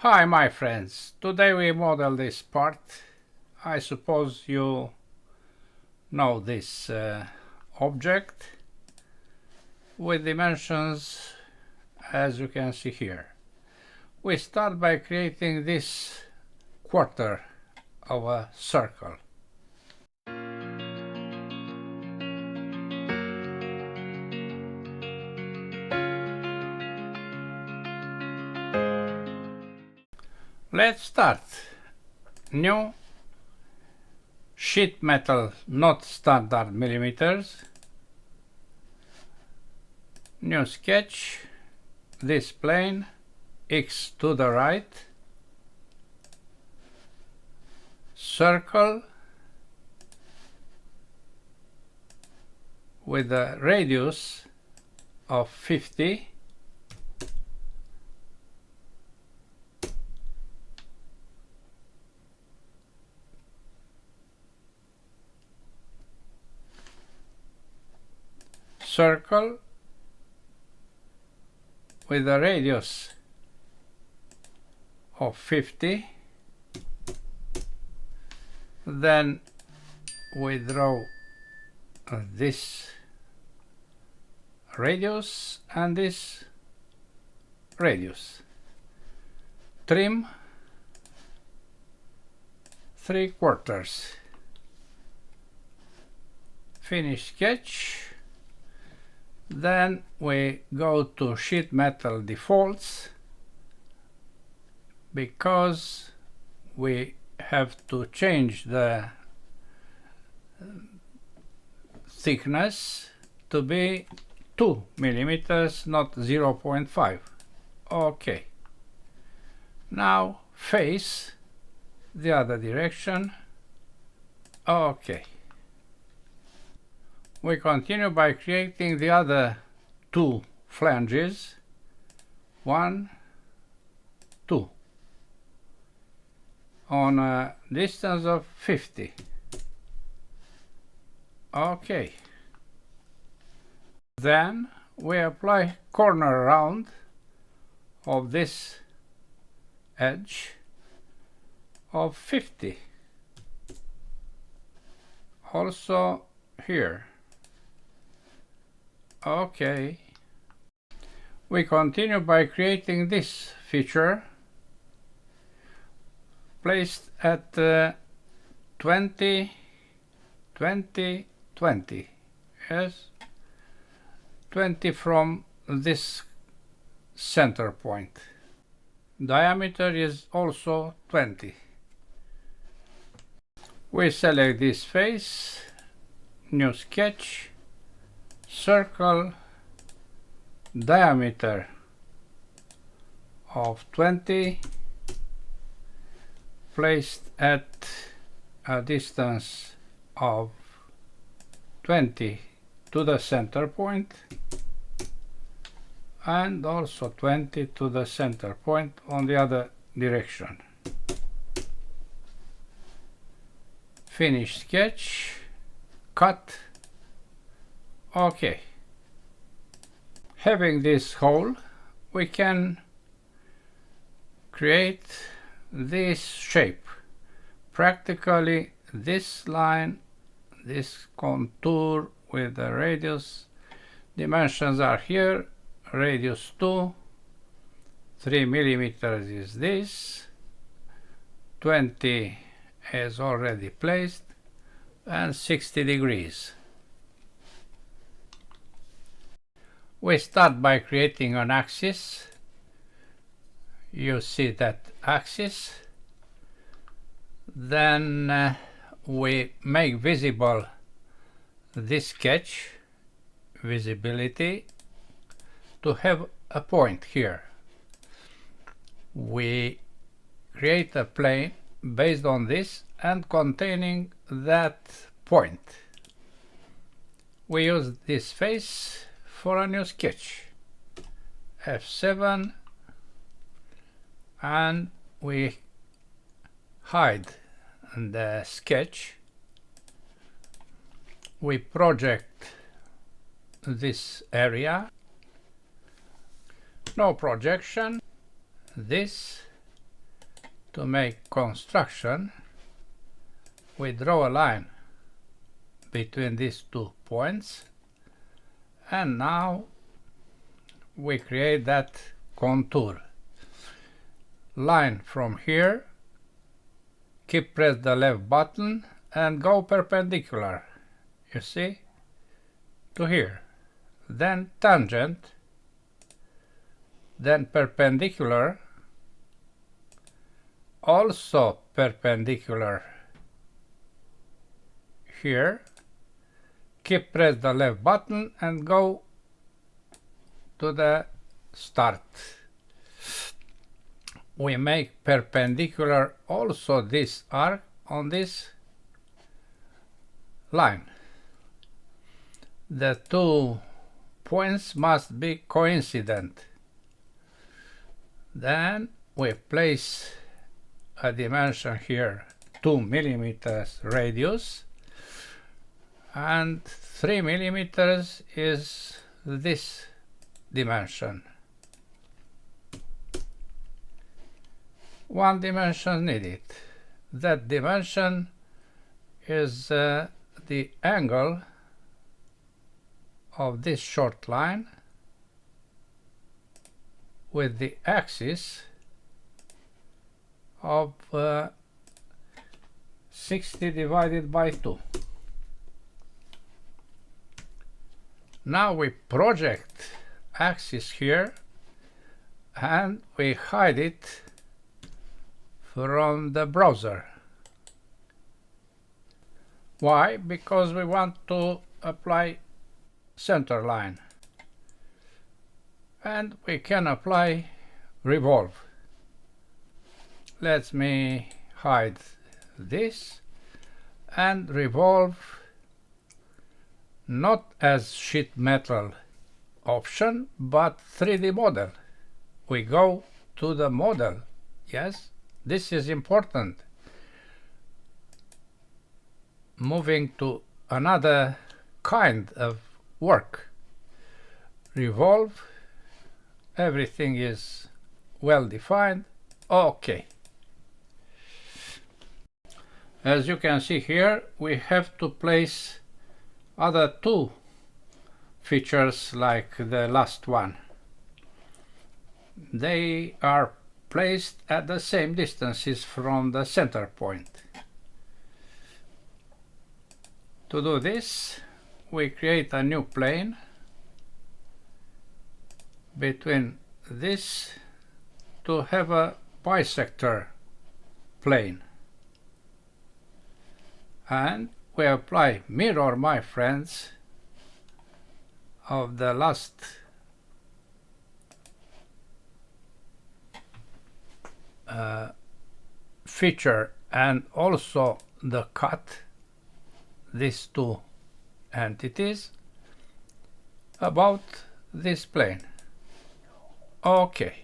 Hi my friends, today we model this part. I suppose you know this object with dimensions as you can see here. We start by creating this quarter of a circle. Let's start. New sheet metal, not standard millimeters. New sketch. This plane, X to the right. Circle with a radius of 50. Circle with a radius of 50. Then we draw this radius and this radius. Trim 3/4. Finish sketch. Then we go to sheet metal defaults because we have to change the thickness to be 2 millimeters, not 0.5. Okay. Now face the other direction. Okay. We continue by creating the other two flanges. 1, 2. On a distance of 50. Okay. Then we apply corner round of this edge of 50. Also here. Okay. We continue by creating this feature placed at 20, 20, 20. Yes, 20 from this center point. Diameter is also 20. We select this face, new sketch, circle, diameter of 20, placed at a distance of 20 to the center point and also 20 to the center point on the other direction. Finish sketch, cut. Okay. Having this hole, we can create this shape. Practically this line, this contour with the radius. Dimensions are here. Radius 2. 3 millimeters is this. 20 is already placed. And 60 degrees. We start by creating an axis. You see that axis. Then we make visible this sketch, visibility, to have a point here. We create a plane based on this and containing that point. We use this face for a new sketch. F7, and we hide the sketch. We project this area. No projection. This to make construction, we draw a line between these 2 points, and now we create that contour. Line from here, press the left button and go perpendicular, you see, to here. Then tangent, then perpendicular, also perpendicular here. Press the left button and go to the start. We make perpendicular also this arc on this line. The 2 points must be coincident. Then we place a dimension here, 2 millimeters radius, and 3 millimeters is this dimension. 1 dimension needed. That dimension is the angle of this short line with the axis of 60 divided by 2. Now we project axis here and we hide it from the browser. Why? Because we want to apply center line, and we can apply revolve. Let me hide this and revolve not as sheet metal option but 3D model. We go to the model. Yes, this is important. Moving to another kind of work. Revolve, everything is well defined. Okay. As you can see here, we have to place other 2 features like the last one. They are placed at the same distances from the center point. To do this, we create a new plane between this to have a bisector plane. And we apply mirror, my friends, of the last feature and also the cut, these 2 entities, about this plane. Okay.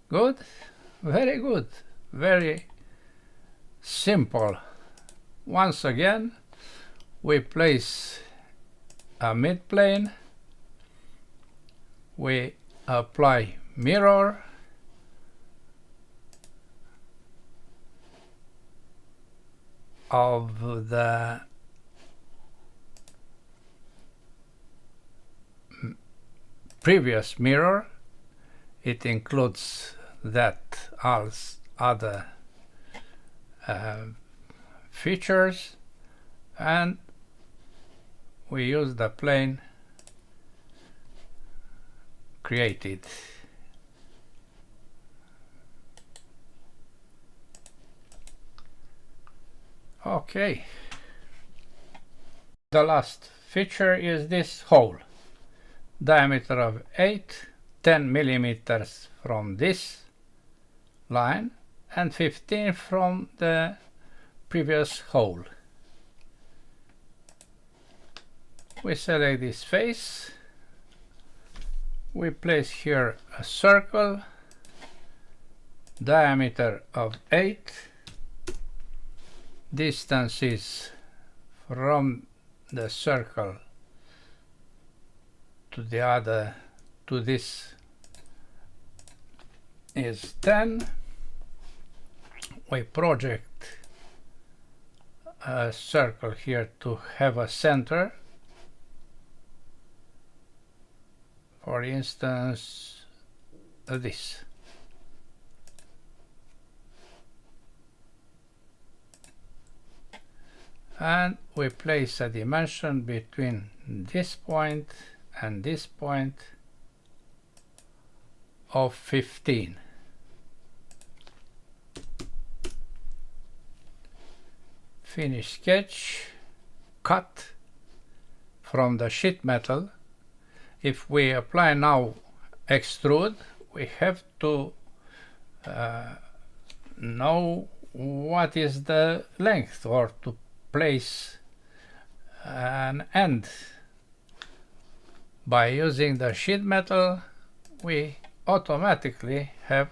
Good? Very good. Very simple. Once again, we place a midplane, we apply mirror, of the previous mirror. It includes that as other features, and we use the plane created. Okay. The last feature is this hole. Diameter of 8, 10 millimeters from this line and 15 from the previous hole. We select this face, we place here a circle, diameter of 8, distances from the circle to this is 10, we project a circle here to have a center. For instance, this. And we place a dimension between this point and this point of 15. Finish sketch, cut from the sheet metal. If we apply now extrude, we have to know what is the length, or to place an end. By using the sheet metal, we automatically have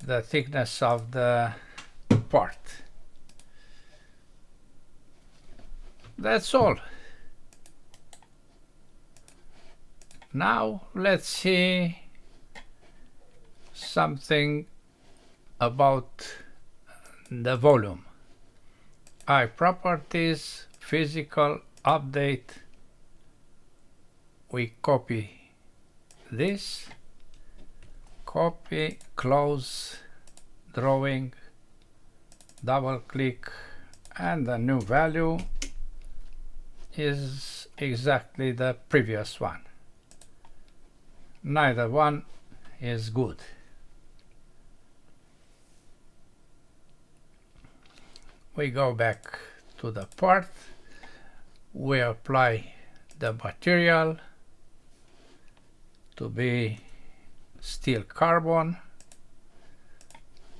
the thickness of the part. That's all. Now let's see something about the volume. Properties, physical, update. We copy this, copy, close, drawing, double click, and the new value is exactly the previous one. Neither one is good. We go back to the part, we apply the material to be steel carbon,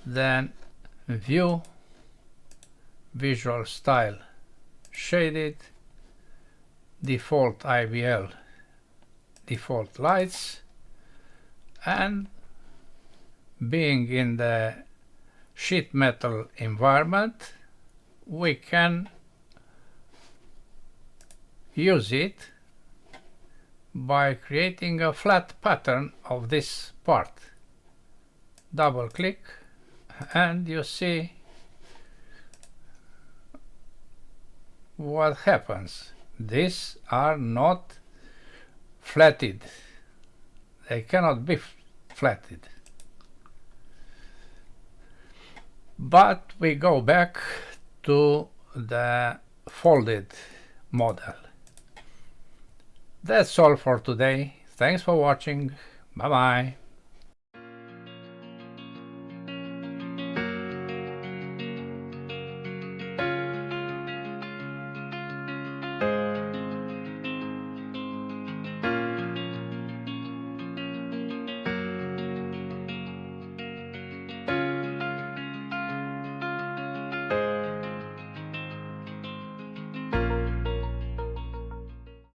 then view, visual style, shaded, default IBL, default lights, and being in the sheet metal environment, we can use it by creating a flat pattern of this part. Double click and you see what happens. These are not flatted. They cannot be flatted. But we go back to the folded model. That's all for today. Thanks for watching. Bye bye.